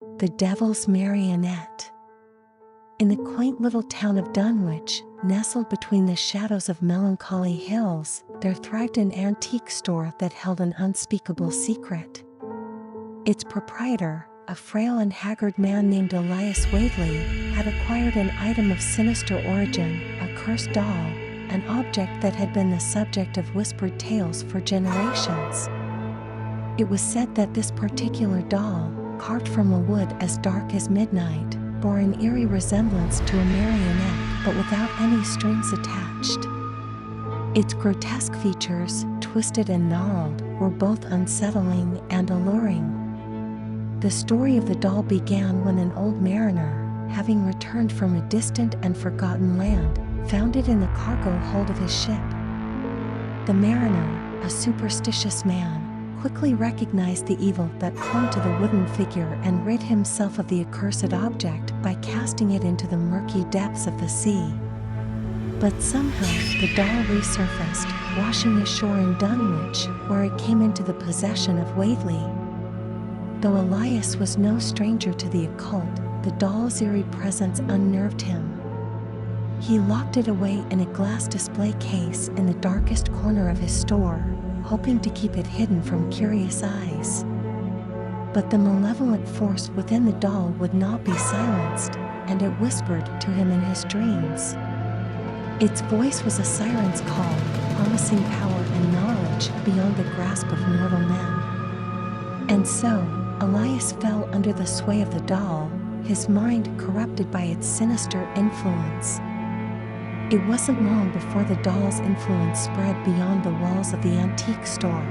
The Devil's Marionette. In the quaint little town of Dunwich, nestled between the shadows of melancholy hills, there thrived an antique store that held an unspeakable secret. Its proprietor, a frail and haggard man named Elias Whateley, had acquired an item of sinister origin, a cursed doll, an object that had been the subject of whispered tales for generations. It was said that this particular doll, carved from a wood as dark as midnight, bore an eerie resemblance to a marionette, but without any strings attached. Its grotesque features, twisted and gnarled, were both unsettling and alluring. The story of the doll began when an old mariner, having returned from a distant and forgotten land, found it in the cargo hold of his ship. The mariner, a superstitious man, quickly recognized the evil that clung to the wooden figure and rid himself of the accursed object by casting it into the murky depths of the sea. But somehow the doll resurfaced, washing ashore in Dunwich, where it came into the possession of Whateley. Though Elias was no stranger to the occult, the doll's eerie presence unnerved him. He locked it away in a glass display case in the darkest corner of his store, hoping to keep it hidden from curious eyes. But the malevolent force within the doll would not be silenced, and it whispered to him in his dreams. Its voice was a siren's call, promising power and knowledge beyond the grasp of mortal men. And so, Elias fell under the sway of the doll, his mind corrupted by its sinister influence. It wasn't long before the doll's influence spread beyond the walls of the antique store.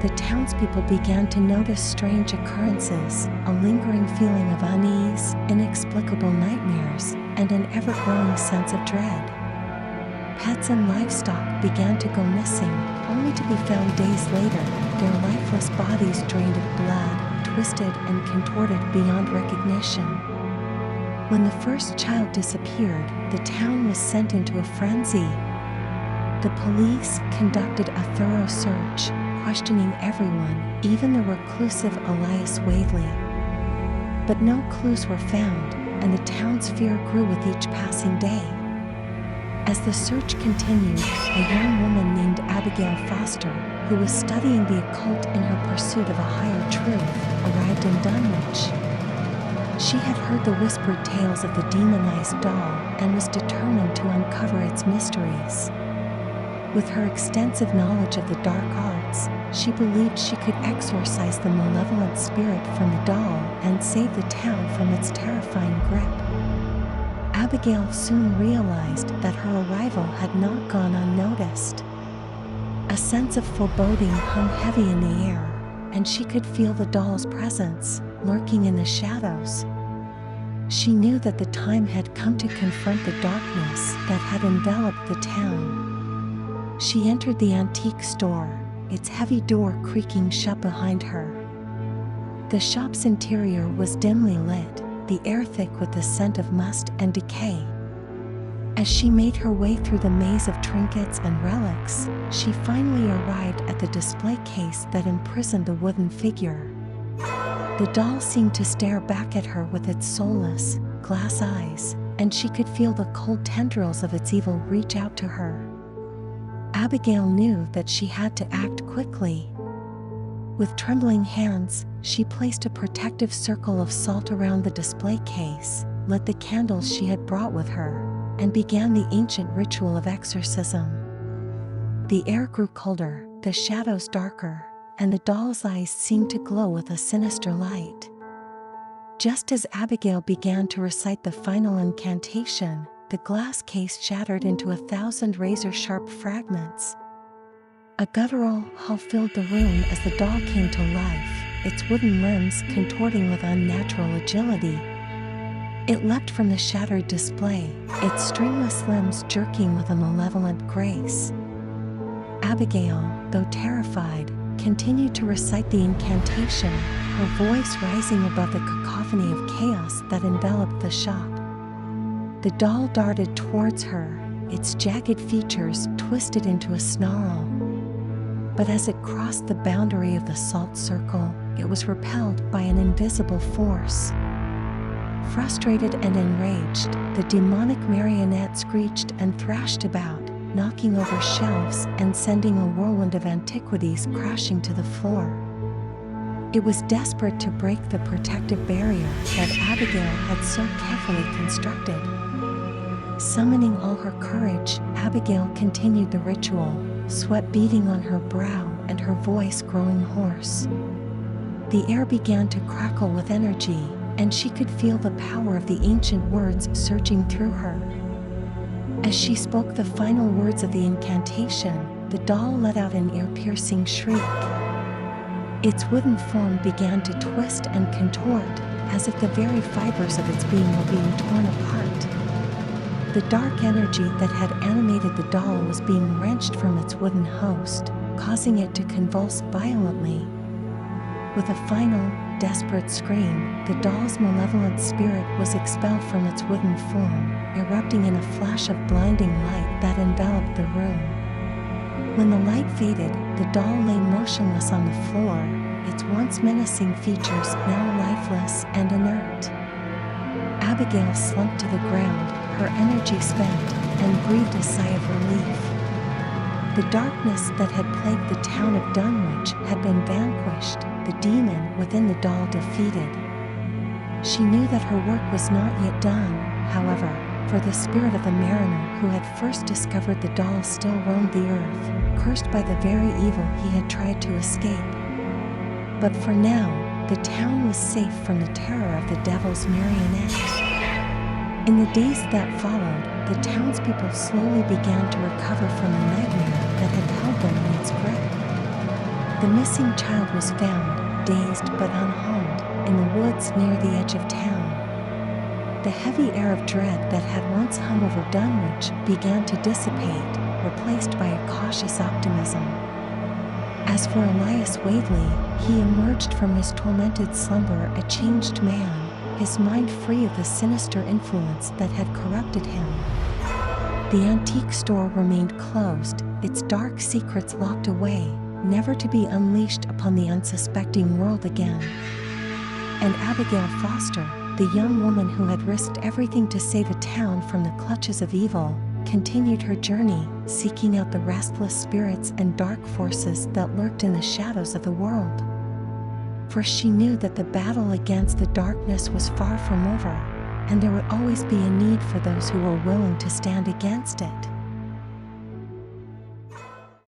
The townspeople began to notice strange occurrences, a lingering feeling of unease, inexplicable nightmares, and an ever-growing sense of dread. Pets and livestock began to go missing, only to be found days later, their lifeless bodies drained of blood, twisted and contorted beyond recognition. When the first child disappeared, the town was sent into a frenzy. The police conducted a thorough search, questioning everyone, even the reclusive Elias Whateley. But no clues were found, and the town's fear grew with each passing day. As the search continued, a young woman named Abigail Foster, who was studying the occult in her pursuit of a higher truth, arrived in Dunwich. She had heard the whispered tales of the demonized doll and was determined to uncover its mysteries. With her extensive knowledge of the dark arts, she believed she could exorcise the malevolent spirit from the doll and save the town from its terrifying grip. Abigail soon realized that her arrival had not gone unnoticed. A sense of foreboding hung heavy in the air, and she could feel the doll's presence, lurking in the shadows. She knew that the time had come to confront the darkness that had enveloped the town. She entered the antique store, its heavy door creaking shut behind her. The shop's interior was dimly lit, the air thick with the scent of must and decay. As she made her way through the maze of trinkets and relics, she finally arrived at the display case that imprisoned the wooden figure. The doll seemed to stare back at her with its soulless, glass eyes, and she could feel the cold tendrils of its evil reach out to her. Abigail knew that she had to act quickly. With trembling hands, she placed a protective circle of salt around the display case, lit the candles she had brought with her, and began the ancient ritual of exorcism. The air grew colder, the shadows darker, and the doll's eyes seemed to glow with a sinister light. Just as Abigail began to recite the final incantation, the glass case shattered into 1,000 razor-sharp fragments. A guttural howl filled the room as the doll came to life, its wooden limbs contorting with unnatural agility. It leapt from the shattered display, its stringless limbs jerking with a malevolent grace. Abigail, though terrified, continued to recite the incantation, her voice rising above the cacophony of chaos that enveloped the shop. The doll darted towards her, its jagged features twisted into a snarl. But as it crossed the boundary of the salt circle, it was repelled by an invisible force. Frustrated and enraged, the demonic Marionette screeched and thrashed about, knocking over shelves and sending a whirlwind of antiquities crashing to the floor. It was desperate to break the protective barrier that Abigail had so carefully constructed. Summoning all her courage, Abigail continued the ritual, sweat beading on her brow and her voice growing hoarse. The air began to crackle with energy, and she could feel the power of the ancient words surging through her. As she spoke the final words of the incantation, the doll let out an ear-piercing shriek. Its wooden form began to twist and contort, as if the very fibers of its being were being torn apart. The dark energy that had animated the doll was being wrenched from its wooden host, causing it to convulse violently. With a final, desperate scream, the doll's malevolent spirit was expelled from its wooden form, erupting in a flash of blinding light that enveloped the room. When the light faded, the doll lay motionless on the floor, its once menacing features now lifeless and inert. Abigail slumped to the ground, her energy spent, and breathed a sigh of relief. The darkness that had plagued the town of Dunwich had been vanquished, the demon within the doll defeated. She knew that her work was not yet done, however, for the spirit of the mariner who had first discovered the doll still roamed the earth, cursed by the very evil he had tried to escape. But for now, the town was safe from the terror of the devil's Marionette. In the days that followed, the townspeople slowly began to recover from the nightmare that had held them in its grip. The missing child was found, dazed but unharmed, in the woods near the edge of town. The heavy air of dread that had once hung over Dunwich began to dissipate, replaced by a cautious optimism. As for Elias Whateley, he emerged from his tormented slumber a changed man, his mind free of the sinister influence that had corrupted him. The antique store remained closed, its dark secrets locked away, never to be unleashed upon the unsuspecting world again. And Abigail Foster, the young woman who had risked everything to save a town from the clutches of evil, continued her journey, seeking out the restless spirits and dark forces that lurked in the shadows of the world. For she knew that the battle against the darkness was far from over, and there would always be a need for those who were willing to stand against it.